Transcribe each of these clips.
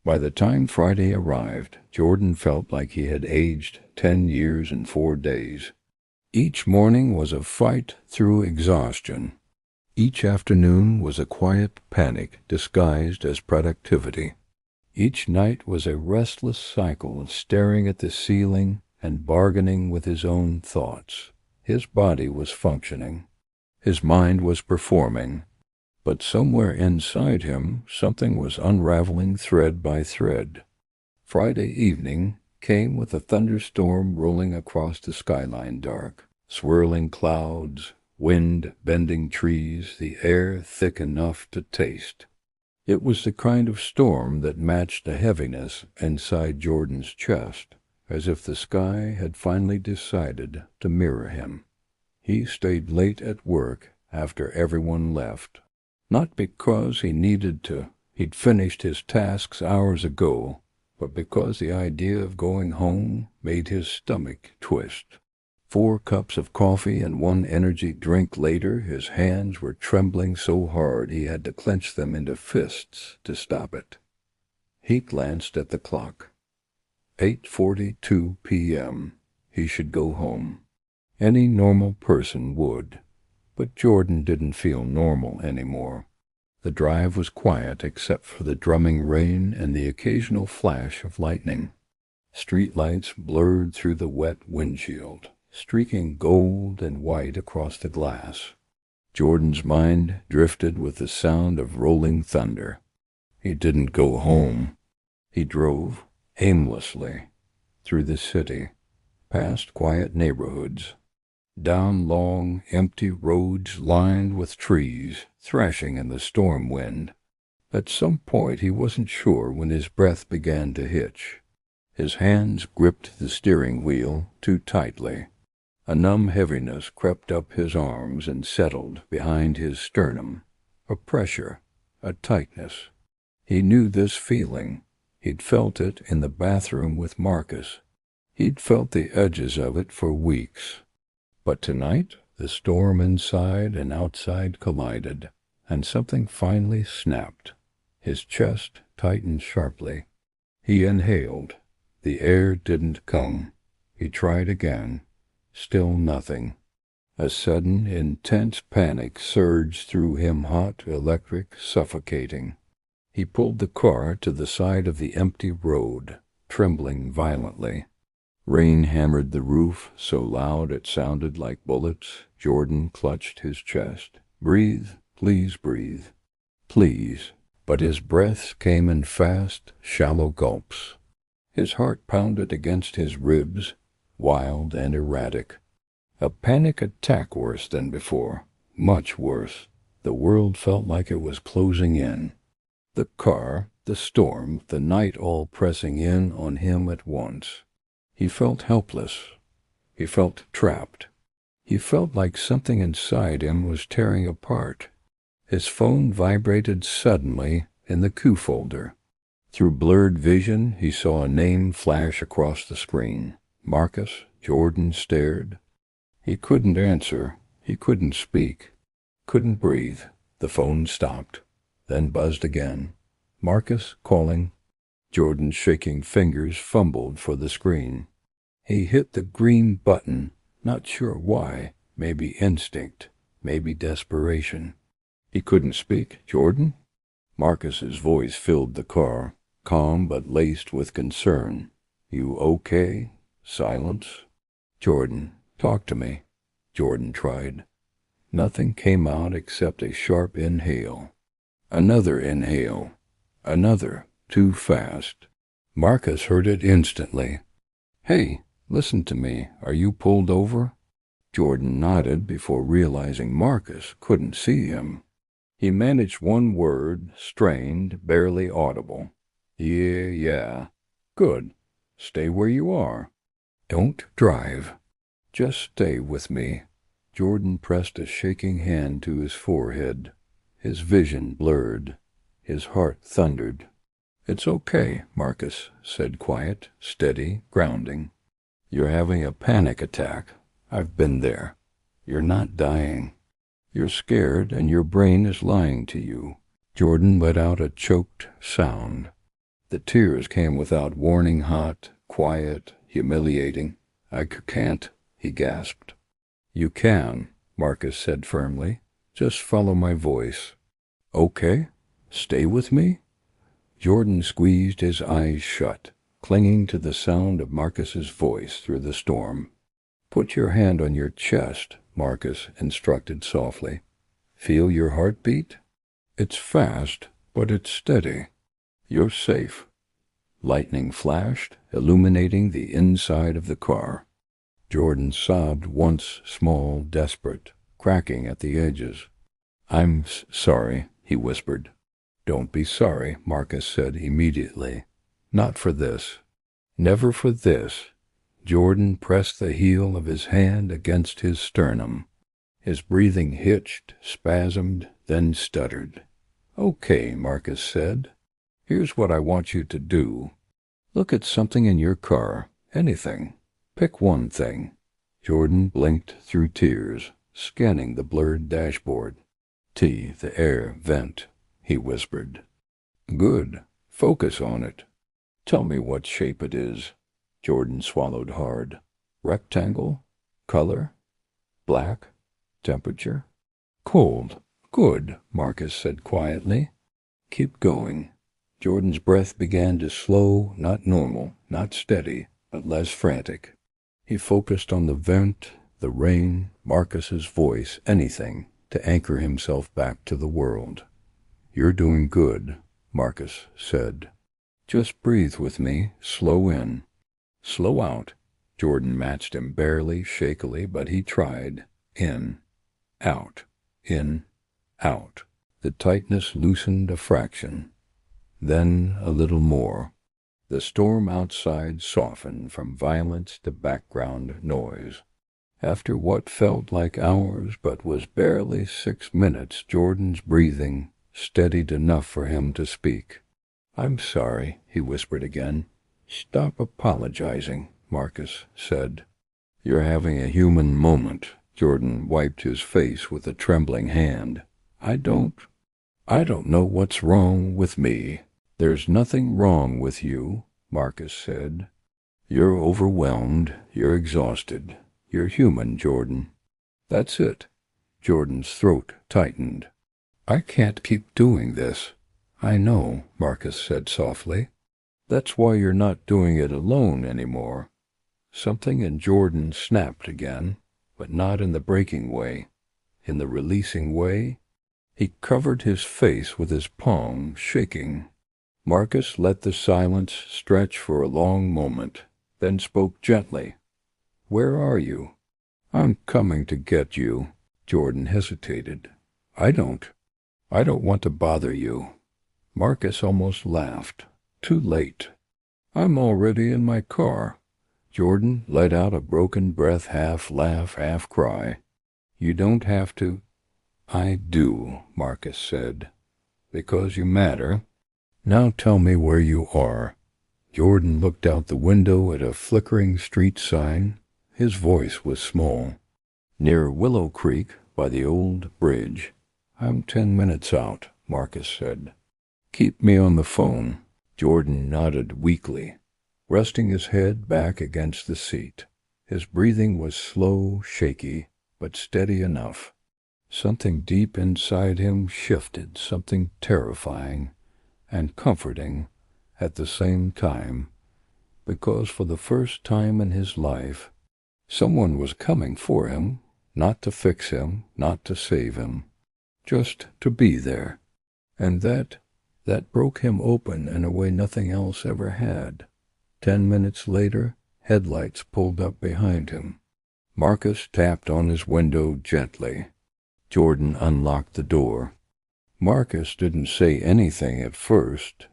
By the time Friday arrived, Jordan felt like he had aged 10 years and 4 days. Each morning was a fight through exhaustion. Each afternoon was a quiet panic disguised as productivity. Each night was a restless cycle of staring at the ceiling and bargaining with his own thoughts. His body was functioning. His mind was performing. But somewhere inside him, something was unraveling thread by thread. Friday evening came with a thunderstorm rolling across the skyline dark. Swirling clouds, wind bending trees, the air thick enough to taste. It was the kind of storm that matched the heaviness inside Jordan's chest, as if the sky had finally decided to mirror him. He stayed late at work after everyone left. Not because he needed to. He'd finished his tasks hours ago, but because the idea of going home made his stomach twist. 4 cups of coffee and 1 energy drink later, his hands were trembling so hard he had to clench them into fists to stop it. He glanced at the clock. 8:42 p.m. He should go home. Any normal person would. But Jordan didn't feel normal anymore. The drive was quiet except for the drumming rain and the occasional flash of lightning. Streetlights blurred through the wet windshield, streaking gold and white across the glass. Jordan's mind drifted with the sound of rolling thunder. He didn't go home. He drove, aimlessly, through the city, past quiet neighborhoods, down long, empty roads lined with trees, thrashing in the storm wind. At some point he wasn't sure when his breath began to hitch. His hands gripped the steering wheel too tightly. A numb heaviness crept up his arms and settled behind his sternum. A pressure, a tightness. He knew this feeling. He'd felt it in the bathroom with Marcus. He'd felt the edges of it for weeks. But tonight, the storm inside and outside collided, and something finally snapped. His chest tightened sharply. He inhaled. The air didn't come. He tried again. Still nothing. A sudden, intense panic surged through him, hot, electric, suffocating. He pulled the car to the side of the empty road, trembling violently. Rain hammered the roof so loud it sounded like bullets. Jordan clutched his chest. Breathe, please breathe. Please. But his breaths came in fast, shallow gulps. His heart pounded against his ribs, wild and erratic. A panic attack worse than before. Much worse. The world felt like it was closing in. The car, the storm, the night all pressing in on him at once. He felt helpless. He felt trapped. He felt like something inside him was tearing apart. His phone vibrated suddenly in the Q folder. Through blurred vision, he saw a name flash across the screen. Marcus. Jordan stared. He couldn't answer. He couldn't speak. Couldn't breathe. The phone stopped, then buzzed again. Marcus calling. Jordan's shaking fingers fumbled for the screen. He hit the green button, not sure why. Maybe instinct, maybe desperation. He couldn't speak. Jordan? Marcus's voice filled the car, calm but laced with concern. You okay? Silence. Jordan, talk to me. Jordan tried. Nothing came out except a sharp inhale. Another inhale. Another, too fast. Marcus heard it instantly. Hey, listen to me. Are you pulled over? Jordan nodded before realizing Marcus couldn't see him. He managed one word, strained, barely audible. Yeah. Good. Stay where you are. Don't drive. Just stay with me. Jordan pressed a shaking hand to his forehead. His vision blurred. His heart thundered. It's okay, Marcus said, quiet, steady, grounding. You're having a panic attack. I've been there. You're not dying. You're scared and your brain is lying to you. Jordan let out a choked sound. The tears came without warning, hot, quiet, humiliating. "I can't," he gasped. "You can," Marcus said firmly. "Just follow my voice." "Okay? Stay with me?" Jordan squeezed his eyes shut, clinging to the sound of Marcus's voice through the storm. "Put your hand on your chest," Marcus instructed softly. "Feel your heartbeat? It's fast, but it's steady. You're safe." Lightning flashed, illuminating the inside of the car. Jordan sobbed once, small, desperate, cracking at the edges. "I'm sorry," he whispered. "Don't be sorry," Marcus said immediately. "Not for this. Never for this." Jordan pressed the heel of his hand against his sternum. His breathing hitched, spasmed, then stuttered. "Okay," Marcus said. "Here's what I want you to do. Look at something in your car. Anything. Pick one thing." Jordan blinked through tears, scanning the blurred dashboard. The air vent," he whispered. "Good. Focus on it. Tell me what shape it is." Jordan swallowed hard. "Rectangle? Color? Black? Temperature?" "Cold. Good," Marcus said quietly. "Keep going." Jordan's breath began to slow, not normal, not steady, but less frantic. He focused on the vent, the rain, Marcus's voice, anything to anchor himself back to the world. "You're doing good," Marcus said. "Just breathe with me, slow in. Slow out." Jordan matched him barely, shakily, but he tried. In. Out. In. Out. The tightness loosened a fraction. Then a little more. The storm outside softened from violence to background noise. After what felt like hours but was barely 6 minutes, Jordan's breathing steadied enough for him to speak. "I'm sorry," he whispered again. "Stop apologizing," Marcus said. "You're having a human moment." Jordan wiped his face with a trembling hand. I don't know what's wrong with me." "There's nothing wrong with you," Marcus said. "You're overwhelmed. You're exhausted. You're human, Jordan." "That's it." Jordan's throat tightened. "I can't keep doing this." "I know," Marcus said softly. "That's why you're not doing it alone anymore." Something in Jordan snapped again, but not in the breaking way. In the releasing way. He covered his face with his palm, shaking. Marcus let the silence stretch for a long moment, then spoke gently. "Where are you?" "I'm coming to get you." Jordan hesitated. I don't want to bother you." Marcus almost laughed. Too late. "I'm already in my car." Jordan let out a broken breath, half laugh, half cry. "You don't have to." "I do," Marcus said. "Because you matter. Now tell me where you are." Jordan looked out the window at a flickering street sign. His voice was small. "Near Willow Creek, by the old bridge." "I'm 10 minutes out," Marcus said. "Keep me on the phone." Jordan nodded weakly, resting his head back against the seat. His breathing was slow, shaky, but steady enough. Something deep inside him shifted, something terrifying and comforting at the same time, because for the first time in his life, someone was coming for him, not to fix him, not to save him, just to be there. And that broke him open in a way nothing else ever had. 10 minutes later, headlights pulled up behind him. Marcus tapped on his window gently. Jordan unlocked the door. Marcus didn't say anything at first.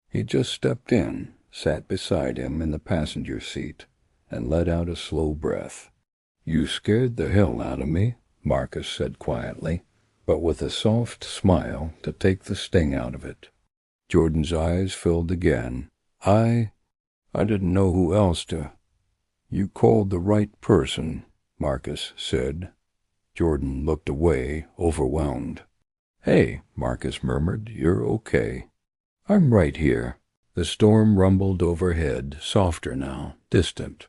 He just stepped in, sat beside him in the passenger seat, and let out a slow breath. "You scared the hell out of me," Marcus said quietly, but with a soft smile to take the sting out of it. Jordan's eyes filled again. I didn't know who else to." "You called the right person," Marcus said. Jordan looked away, overwhelmed. "Hey," Marcus murmured, "you're okay." "I'm right here." The storm rumbled overhead, softer now, distant,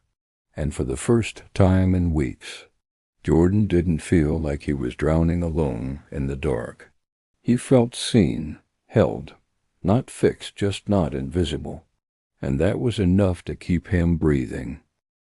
and for the first time in weeks, Jordan didn't feel like he was drowning alone in the dark. He felt seen, held, not fixed, just not invisible, and that was enough to keep him breathing.